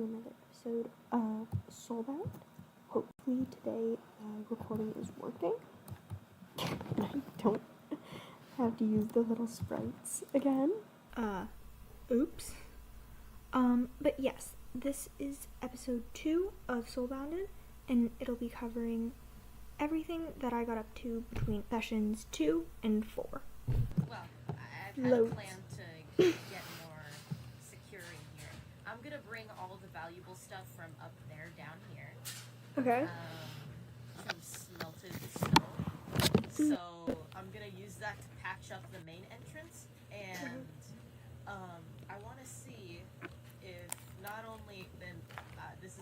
to another episode of Soulbound. Hopefully today recording is working and I don't have to use the little sprites again. Oops. But yes, this is episode 2 of Soulbounded, and it'll be covering everything that I got up to between sessions 2 and 4. Well, I've had a plan to get more secure in here. I'm gonna bring all the valuable stuff from up there down here. Okay. Some smelted snow. So I'm gonna use that to patch up the main entrance, and I want to see if not only then this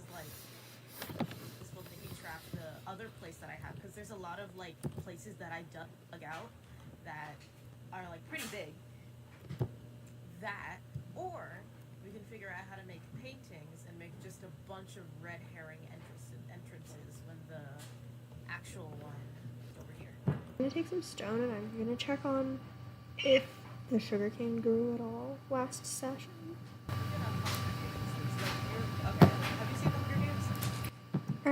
will maybe trap the other place that I have, because there's a lot of like places that I dug out that are like pretty big. That, or we can figure out how to make paintings and make just a bunch of red herring entrances when the actual one is over here. I'm gonna take some stone and I'm gonna check on if the sugarcane grew at all last session. Okay, have you seen the Hunger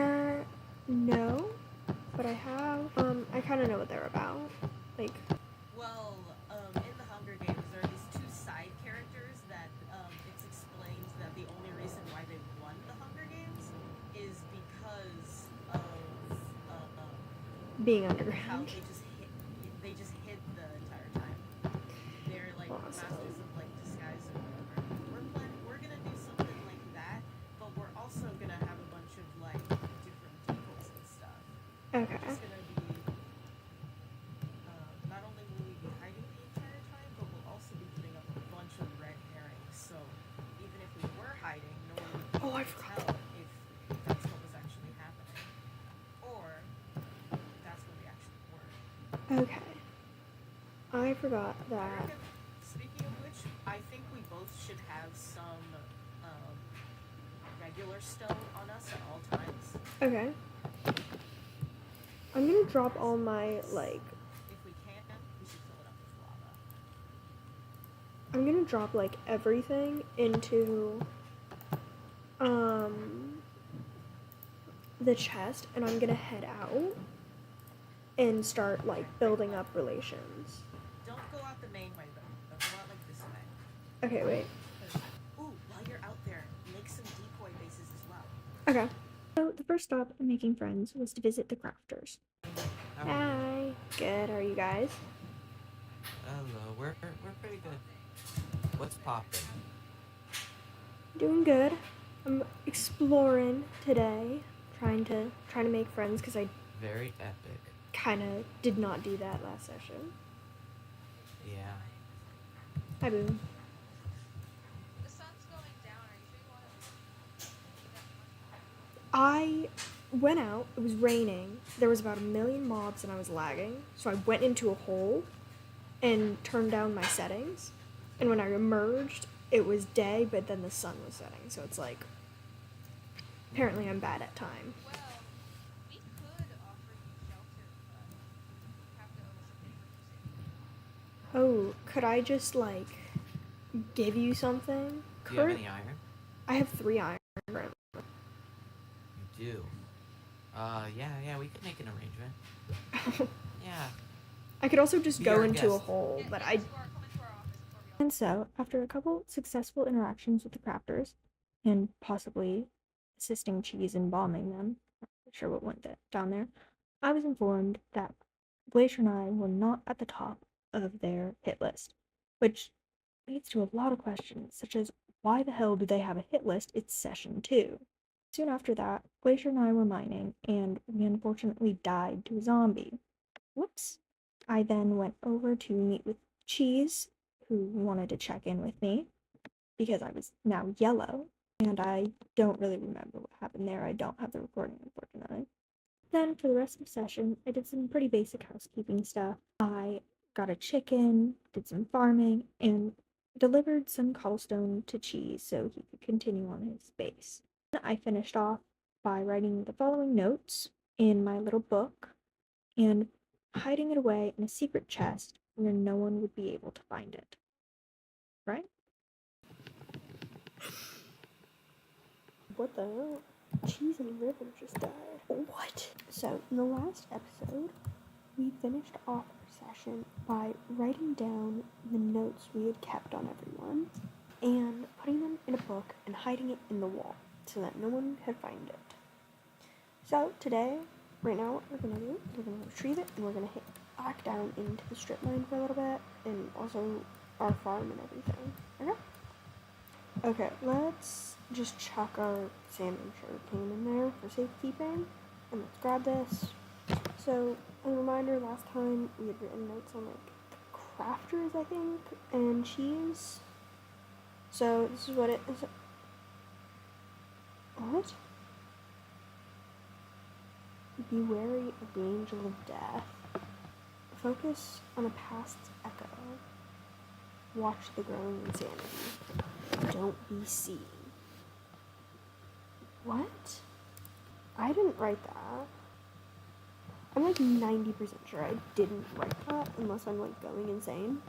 Games? No, but I have. I kind of know what they're about. Like, well, in the Hunger Games, there are these two side characters that it's explained that the only reason why they won the Hunger Games is because of being how underground. they just hid the entire time. They're like Awesome. masters of like disguise or whatever. We're gonna do something like that, but we're also gonna have a bunch of like different vehicles and stuff. Okay. It's gonna be not only will we be hiding the entire time, but we'll also be putting up a bunch of red herrings. So even if we were hiding, no one would Oh, I tell forgot. if that's what was actually happening, or that's where we actually were. Okay. I forgot I that. reckon, speaking of which, I think we both should have some regular stone on us at all times. Okay. I'm gonna drop all my, like, If we can, we should fill it up with lava. I'm gonna drop, like, everything into, the chest, and I'm gonna head out and start, like, building up relations. Don't go out the main way though. Go out like this way. Okay, wait. Ooh, while you're out there, make some decoy bases as well. Okay. So the first stop in making friends was to visit the crafters. Hi. Good. How are you guys? Hello, we're pretty good. What's poppin'? Doing good. I'm exploring today, trying to make friends because I Very epic. kind of did not do that last session. Yeah. Hi, Boom. The sun's going down. Are you sure you want to? I went out. It was raining. There was about 1 million mobs, and I was lagging. So I went into a hole and turned down my settings. And when I emerged, it was day, but then the sun was setting. So it's like, apparently I'm bad at time. Well, we could offer you shelter, but you have to owe us a favor for saving. Oh, could I just, like, give you something? Do you have any iron? I have 3 iron. You do. Yeah, we could make an arrangement. Yeah. I could also just Be go our into a guest. hole, Yeah, but come I... to our office before we all And so, after a couple successful interactions with the crafters, and possibly assisting Cheese in bombing them, I'm not sure what went down there, I was informed that Glacier and I were not at the top of their hit list, which leads to a lot of questions, such as, why the hell do they have a hit list? It's session 2. Soon after that, Glacier and I were mining, and we unfortunately died to a zombie. Whoops. I then went over to meet with Cheese, who wanted to check in with me, because I was now yellow, and I don't really remember what happened there. I don't have the recording, unfortunately. Then, for the rest of the session, I did some pretty basic housekeeping stuff. I got a chicken, did some farming, and delivered some cobblestone to Cheese so he could continue on his base. I finished off by writing the following notes in my little book and hiding it away in a secret chest where no one would be able to find it. Right? What the hell? Cheese and River just died. What? So, in the last episode, we finished off our session by writing down the notes we had kept on everyone and putting them in a book and hiding it in the wall so that no one could find it. So, today, right now, what we're gonna do is we're gonna retrieve it and we're gonna hit back down into the strip mine for a little bit and also our farm and everything. Okay? Okay, let's just chuck our sand and sugarcane in there for safekeeping. And let's grab this. So, a reminder, last time we had written notes on like the crafters, I think, and cheese. So, this is what it is. What? Be wary of the angel of death. Focus on a past's echo. Watch the growing insanity. Don't be seen. What? I didn't write that. I'm like 90% sure I didn't write that unless I'm like going insane.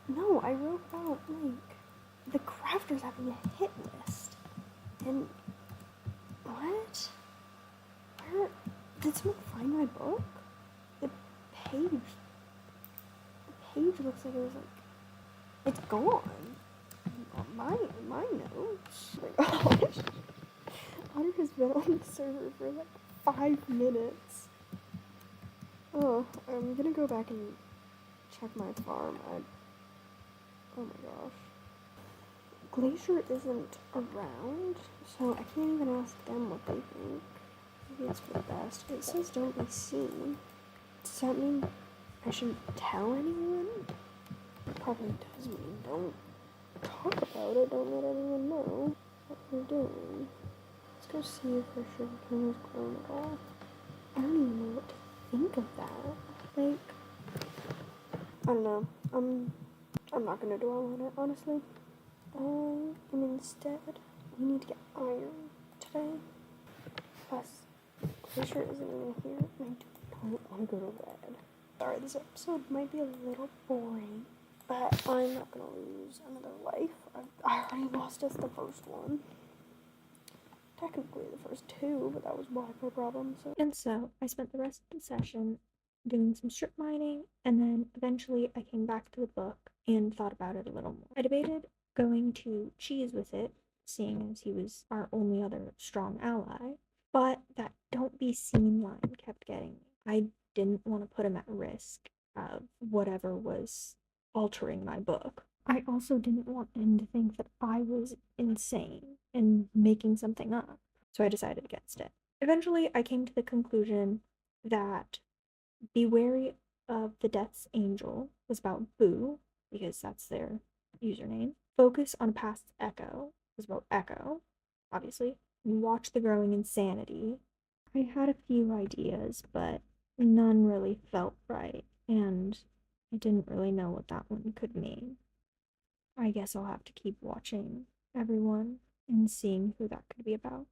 No, I wrote about like the crafters having a hit list. And what? Where did someone find my book? The page looks like it was like it's gone. My notes. Oh my gosh. Otter has been on the server for like 5 minutes. Oh, I'm gonna go back and check my farm. Oh my gosh. Glacier isn't around, so I can't even ask them what they think. Maybe it's for the best. It says don't be seen. Does that mean I shouldn't tell anyone? It probably does mean don't talk about it, don't let anyone know what you're doing. Let's go see if our sugarcane has grown at all. I don't even know what to think of that. Like, I don't know. I'm not gonna dwell on it, honestly. And instead, we need to get iron today. Plus, Glacier isn't even here, and I don't want to go to bed. Sorry, this episode might be a little boring, but I'm not gonna lose another life. I already lost us the first one. Technically the first 2, but that was Wi-Fi problem. So I spent the rest of the session doing some strip mining, and then eventually I came back to the book and thought about it a little more. I debated going to cheese with it, seeing as he was our only other strong ally, but that don't be seen line kept getting me. I didn't want to put him at risk of whatever was altering my book. I also didn't want him to think that I was insane and making something up, so I decided against it. Eventually, I came to the conclusion that be wary of the Death's Angel was about Boo, because that's their username. Focus on Past's Echo was about Echo, obviously. And watch the growing insanity. I had a few ideas, but none really felt right, and I didn't really know what that one could mean. I guess I'll have to keep watching everyone and seeing who that could be about.